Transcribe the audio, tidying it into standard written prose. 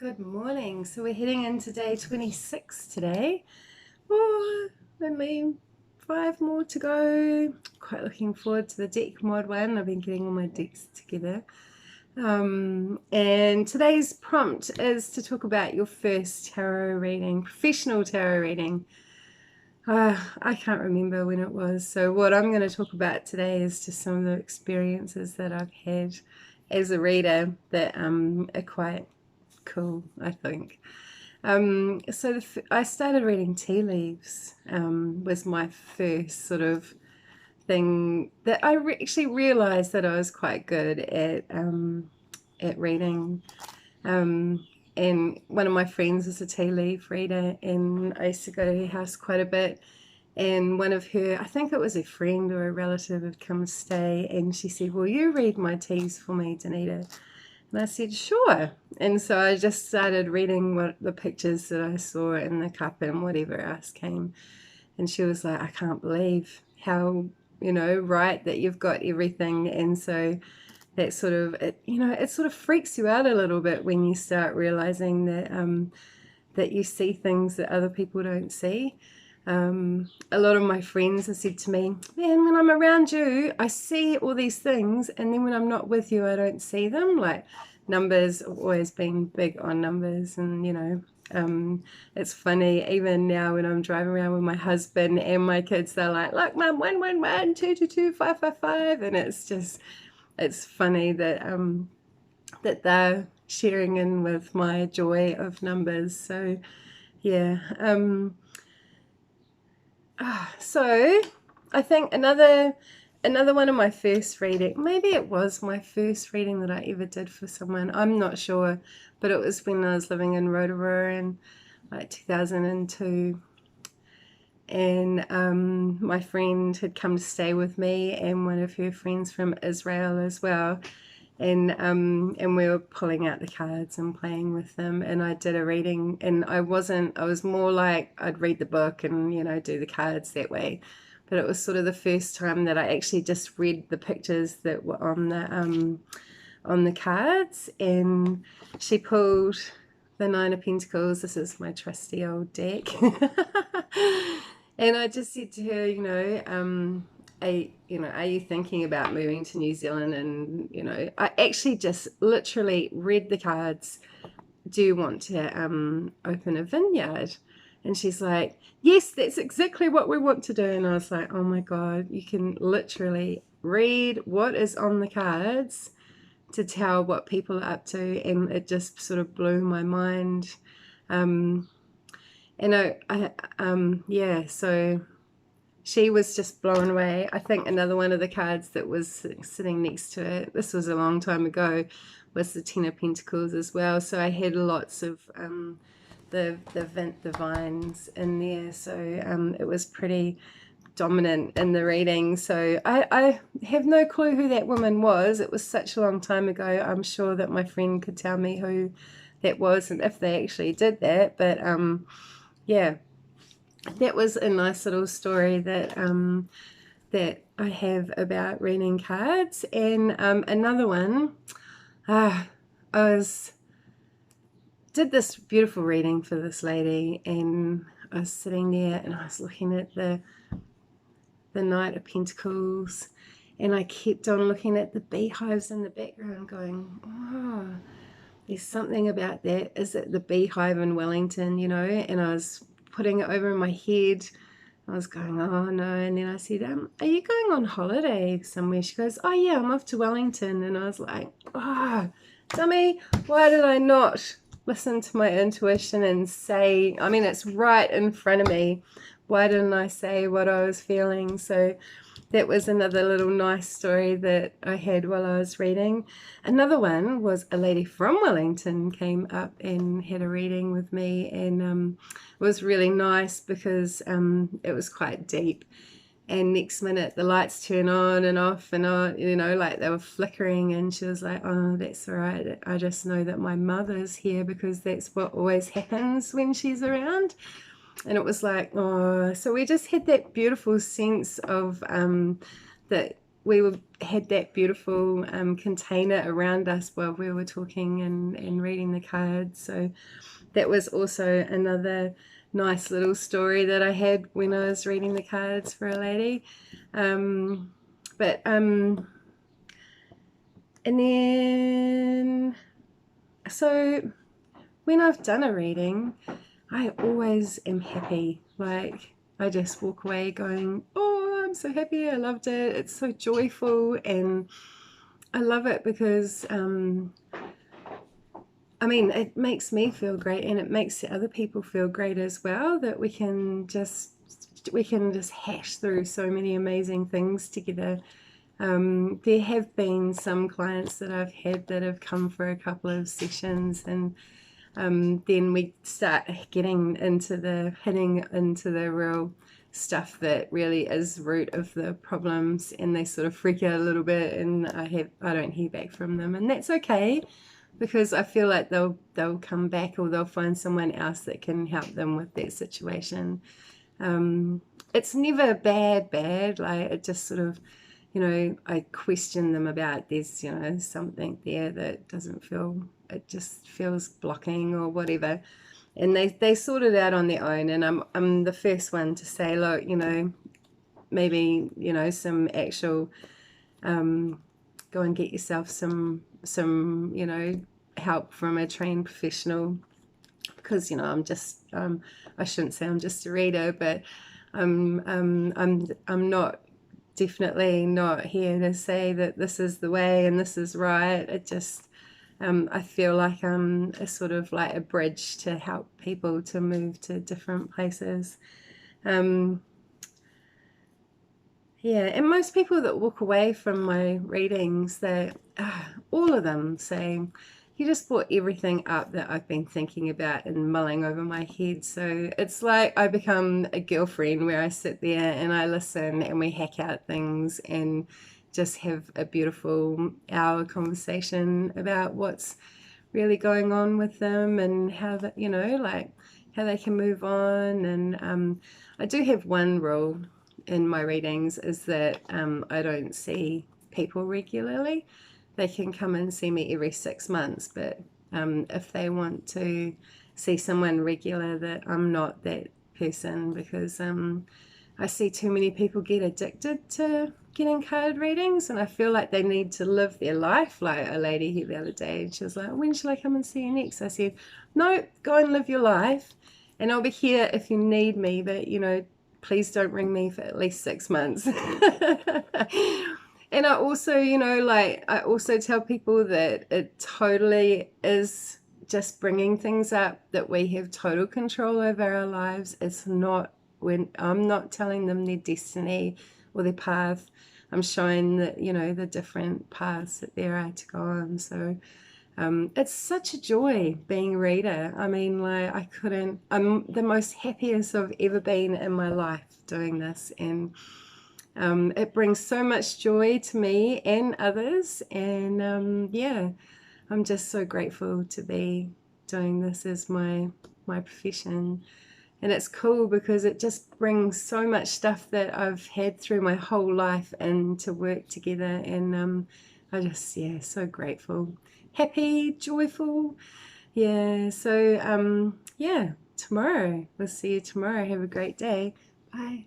Good morning. So we're heading into day 26 today. Oh, only 5 more to go. Quite looking forward to the deck mod one. I've been getting all my decks together. And today's prompt is to talk about your first tarot reading, professional tarot reading. I can't remember when it was. So what I'm going to talk about today is just some of the experiences that I've had as a reader that are quite cool, I think. I started reading tea leaves, was my first sort of thing that I actually realized that I was quite good at reading. And one of my friends was a tea leaf reader, and I used to go to her house quite a bit. And one of her, I think it was a friend or a relative, had come stay, and she said, "Will you read my teas for me, Danita?" And I said, "Sure." And so I just started reading what the pictures that I saw in the cup and whatever else came. And she was like, "I can't believe how, right that you've got everything." And so that sort of, it sort of freaks you out a little bit when you start realizing that you see things that other people don't see. A lot of my friends have said to me, "Man, when I'm around you, I see all these things, and then when I'm not with you, I don't see them." Like numbers, I've always been big on numbers, and it's funny, even now when I'm driving around with my husband and my kids, they're like, "Look, Mum, 111, 222, 555," and it's funny that they're sharing in with my joy of numbers. So yeah. So I think another one of my first reading, maybe it was my first reading that I ever did for someone, I'm not sure, but it was when I was living in Rotorua in like 2002. And my friend had come to stay with me, and one of her friends from Israel as well. And we were pulling out the cards and playing with them, and I did a reading, and I was more like I'd read the book and do the cards that way, but it was sort of the first time that I actually just read the pictures that were on the cards. And she pulled the Nine of Pentacles. This is my trusty old deck. And I just said to her, are you thinking about moving to New Zealand? And I actually just literally read the cards. Do you want to open a vineyard? And she's like, "Yes, that's exactly what we want to do." And I was like, "Oh my God, you can literally read what is on the cards to tell what people are up to." And it just sort of blew my mind. Yeah, so she was just blown away. I think another one of the cards that was sitting next to it, this was a long time ago, was the Ten of Pentacles as well. So I had lots of the vines in there. So it was pretty dominant in the reading. So I have no clue who that woman was. It was such a long time ago. I'm sure that my friend could tell me who that was and if they actually did that. But yeah, that was a nice little story that that I have about reading cards. And another one, I did this beautiful reading for this lady, and I was sitting there and I was looking at the Knight of Pentacles, and I kept on looking at the beehives in the background going, "Oh, there's something about that. Is it the beehive in Wellington?" And I was putting it over in my head. I was going, "Oh no." And then I said, "Are you going on holiday somewhere?" She goes, "Oh yeah, I'm off to Wellington." And I was like, "Oh, dummy, why did I not listen to my intuition and say, I mean, it's right in front of me. Why didn't I say what I was feeling?" So that was another little nice story that I had while I was reading. Another one was a lady from Wellington came up and had a reading with me, and it was really nice because it was quite deep. And next minute the lights turn on and off and on, like they were flickering, and she was like, "Oh, that's all right. I just know that my mother's here because that's what always happens when she's around." And it was like, oh, so we just had that beautiful sense of that had that beautiful container around us while we were talking and reading the cards. So that was also another nice little story that I had when I was reading the cards for a lady. And then, so when I've done a reading, I always am happy. Like, I just walk away going, oh, I'm so happy, I loved it, it's so joyful, and I love it because I mean, it makes me feel great, and it makes other people feel great as well, that we can just hash through so many amazing things together. There have been some clients that I've had that have come for a couple of sessions, and then we start hitting into the real stuff that really is root of the problems, and they sort of freak out a little bit, and I don't hear back from them, and that's okay, because I feel like they'll come back, or they'll find someone else that can help them with that situation. It's never bad, like it just sort of, I question them about there's, something there that doesn't feel, it just feels blocking or whatever. And they sort it out on their own. And I'm the first one to say, look, maybe, some actual, go and get yourself some, help from a trained professional, because, I'm just, I shouldn't say I'm just a reader, but I'm not, definitely not here to say that this is the way and this is right. It just, I feel like I'm a sort of like a bridge to help people to move to different places. Yeah, and most people that walk away from my readings, all of them say, you just brought everything up that I've been thinking about and mulling over my head. So it's like I become a girlfriend, where I sit there and I listen and we hack out things and just have a beautiful hour conversation about what's really going on with them, and how that, like how they can move on. And I do have one rule in my readings, is that I don't see people regularly. They can come and see me every 6 months, but if they want to see someone regular, that I'm not that person, because I see too many people get addicted to getting card readings, and I feel like they need to live their life. Like a lady here the other day, and she was like, when shall I come and see you next? I said, no, go and live your life, and I'll be here if you need me, but please don't ring me for at least 6 months. And I also, I also tell people that it totally is just bringing things up, that we have total control over our lives. It's not, when I'm not telling them their destiny or their path. I'm showing that, the different paths that there are to go on. So it's such a joy being a reader. I mean, like, I'm the most happiest I've ever been in my life doing this, and it brings so much joy to me and others, and yeah, I'm just so grateful to be doing this as my profession. And it's cool because it just brings so much stuff that I've had through my whole life and to work together, and I just, yeah, so grateful, happy, joyful. Yeah, so yeah, tomorrow, we'll see you tomorrow. Have a great day. Bye.